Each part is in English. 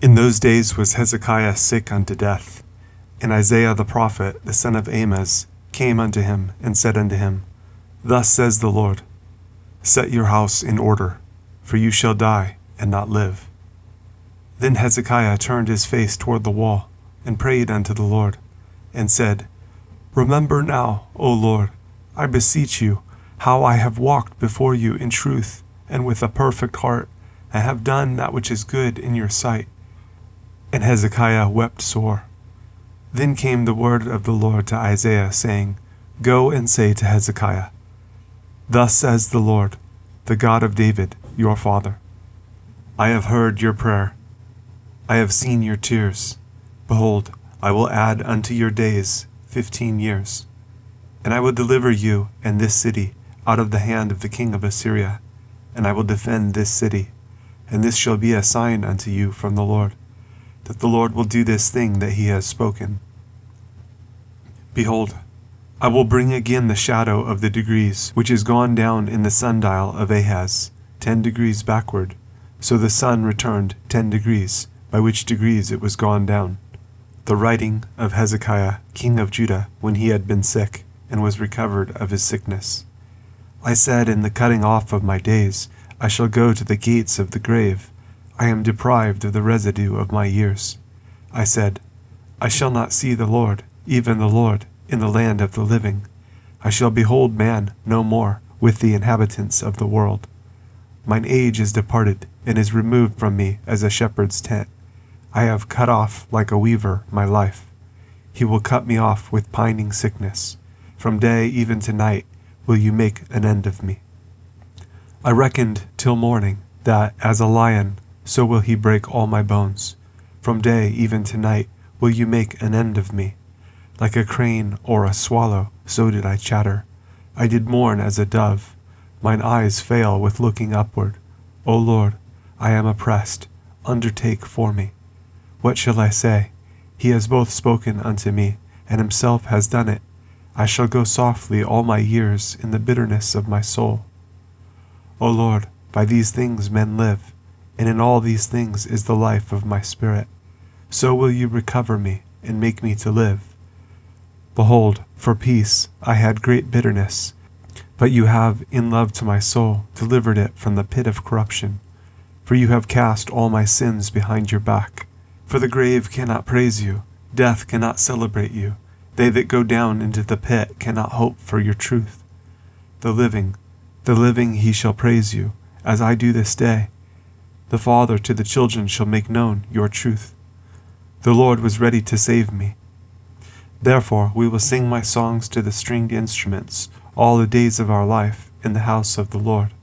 In those days was Hezekiah sick unto death. And Isaiah the prophet, the son of Amoz, came unto him, and said unto him, Thus says the Lord, Set your house in order, for you shall die, and not live. Then Hezekiah turned his face toward the wall, and prayed unto the Lord, and said, Remember now, O Lord, I beseech you, how I have walked before you in truth, and with a perfect heart, and have done that which is good in your sight. And Hezekiah wept sore. Then came the word of the Lord to Isaiah, saying, Go and say to Hezekiah, Thus says the Lord, the God of David, your father, I have heard your prayer. I have seen your tears. Behold, I will add unto your days 15 years. And I will deliver you and this city out of the hand of the king of Assyria, and I will defend this city. And this shall be a sign unto you from the Lord, that the Lord will do this thing that he has spoken. Behold, I will bring again the shadow of the degrees, which is gone down in the sundial of Ahaz, 10 degrees backward, so the sun returned 10 degrees, by which degrees it was gone down. The writing of Hezekiah, king of Judah, when he had been sick, and was recovered of his sickness. I said in the cutting off of my days, I shall go to the gates of the grave. I am deprived of the residue of my years. I said, I shall not see the Lord, even the Lord, in the land of the living. I shall behold man no more with the inhabitants of the world. Mine age is departed, and is removed from me as a shepherd's tent. I have cut off like a weaver my life. He will cut me off with pining sickness. From day even to night will you make an end of me. I reckoned till morning, that as a lion, so will he break all my bones. From day even to night will you make an end of me. Like a crane or a swallow, so did I chatter. I did mourn as a dove. Mine eyes fail with looking upward. O Lord, I am oppressed. Undertake for me. What shall I say? He has both spoken unto me, and himself has done it. I shall go softly all my years in the bitterness of my soul. O Lord, by these things men live, and in all these things is the life of my spirit. So will you recover me, and make me to live. Behold, for peace I had great bitterness, but you have, in love to my soul, delivered it from the pit of corruption. For you have cast all my sins behind your back. For the grave cannot praise you, death cannot celebrate you. They that go down into the pit cannot hope for your truth. The living he shall praise you, as I do this day. The Father to the children shall make known your truth. The Lord was ready to save me. Therefore we will sing my songs to the stringed instruments all the days of our life in the house of the Lord.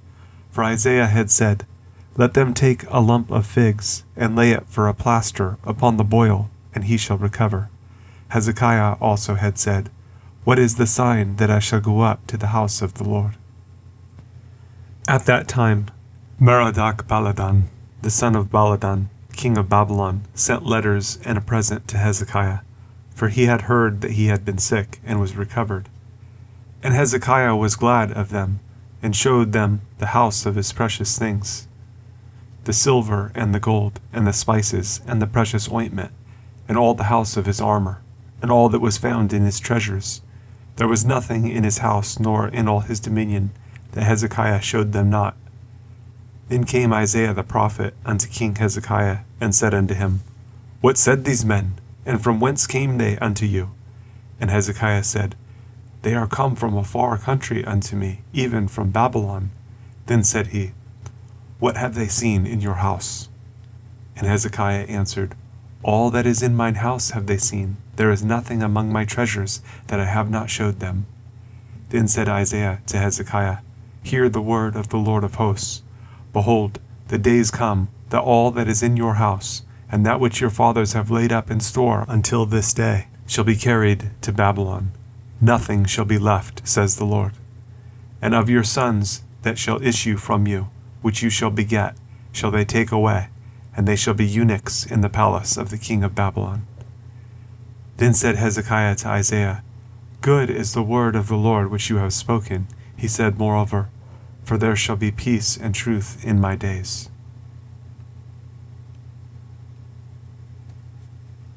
For Isaiah had said, Let them take a lump of figs, and lay it for a plaster upon the boil, and he shall recover. Hezekiah also had said, What is the sign that I shall go up to the house of the Lord? At that time, Merodachbaladan, the son of Baladan, king of Babylon, sent letters and a present to Hezekiah, for he had heard that he had been sick and was recovered. And Hezekiah was glad of them, and showed them the house of his precious things, the silver and the gold, and the spices, and the precious ointment, and all the house of his armour, and all that was found in his treasures. There was nothing in his house, nor in all his dominion, that Hezekiah showed them not. Then came Isaiah the prophet unto King Hezekiah, and said unto him, What said these men, and from whence came they unto you? And Hezekiah said, They are come from a far country unto me, even from Babylon. Then said he, What have they seen in your house? And Hezekiah answered, All that is in mine house have they seen. There is nothing among my treasures that I have not showed them. Then said Isaiah to Hezekiah, Hear the word of the Lord of hosts. Behold, the days come, that all that is in your house, and that which your fathers have laid up in store until this day, shall be carried to Babylon. Nothing shall be left, says the Lord. And of your sons that shall issue from you, which you shall beget, shall they take away, and they shall be eunuchs in the palace of the king of Babylon. Then said Hezekiah to Isaiah, Good is the word of the Lord which you have spoken. He said moreover, For there shall be peace and truth in my days.